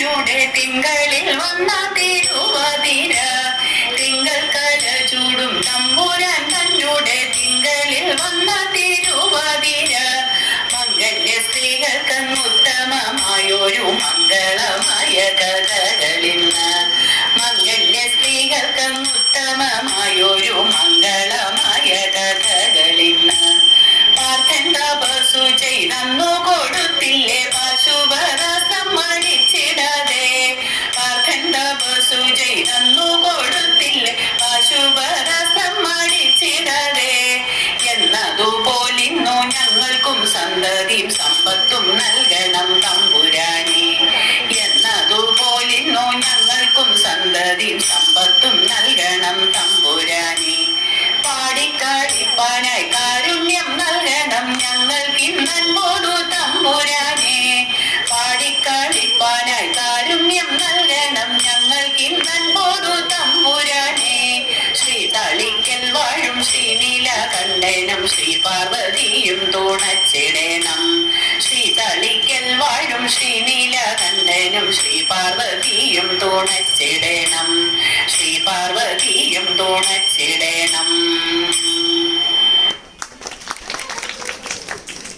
തന്നൂടെ തിങ്കളിൽ വന്ന തിരുവാതിര തിങ്കൾ കല ചൂടും തമ്പുരാൻ തന്നൂടെ തിങ്കളിൽ വന്ന തിരുവാതിര മംഗല്യ സ്ത്രീകൾക്ക് ഉത്തമമായൊരു മംഗളമായ കഥകളിന്ന് മംഗല്യ സ്ത്രീകൾക്ക് ഉത്തമമായൊരു മംഗളമായ കഥകളിന്ന് പാർത്ഥൻ തപസ്സു ചെയ്തന്നു കൊടുത്തില്ലേ പാശുപത സമ്മതിച്ചിടാതെ പാർത്ഥൻ തപസ്സു ചെയ്തന്നു കൊടുത്തില്ലേ പാശുപത സമ്മതിച്ചിടാതെ എന്നതുപോലിന്നു ഞങ്ങൾക്കും സന്തതിയും സമ്പത്തും നൽകണം തമ്പുരാനെ എന്നതുപോലിന്നു ഞങ്ങൾക്കും സന്തതിയും സമ്പത്തും നൽകണം തമ്പുരാനെ പാടിക്കാടിപ്പാനായി കാരുണ്യം നൽകണം ഞങ്ങൾക്കിന്നോടു തമ്പുരാനെ പാടിക്കാടിപ്പാനായി കാരുണ്യം നൽകണം ഞങ്ങൾക്കിന്നോടു തമ്പുരാനെ ശ്രീ തളിക്കൽ വാഴും ശ്രീനീലകണ്ഠനും ശ്രീ പാർവതിയും തുണച്ചിടണം ശ്രീ തളിക്കൽ വാഴും ശ്രീനീലകണ്ഠനും ശ്രീ പാർവതിയും തുണച്ചിടണം ശ്രീ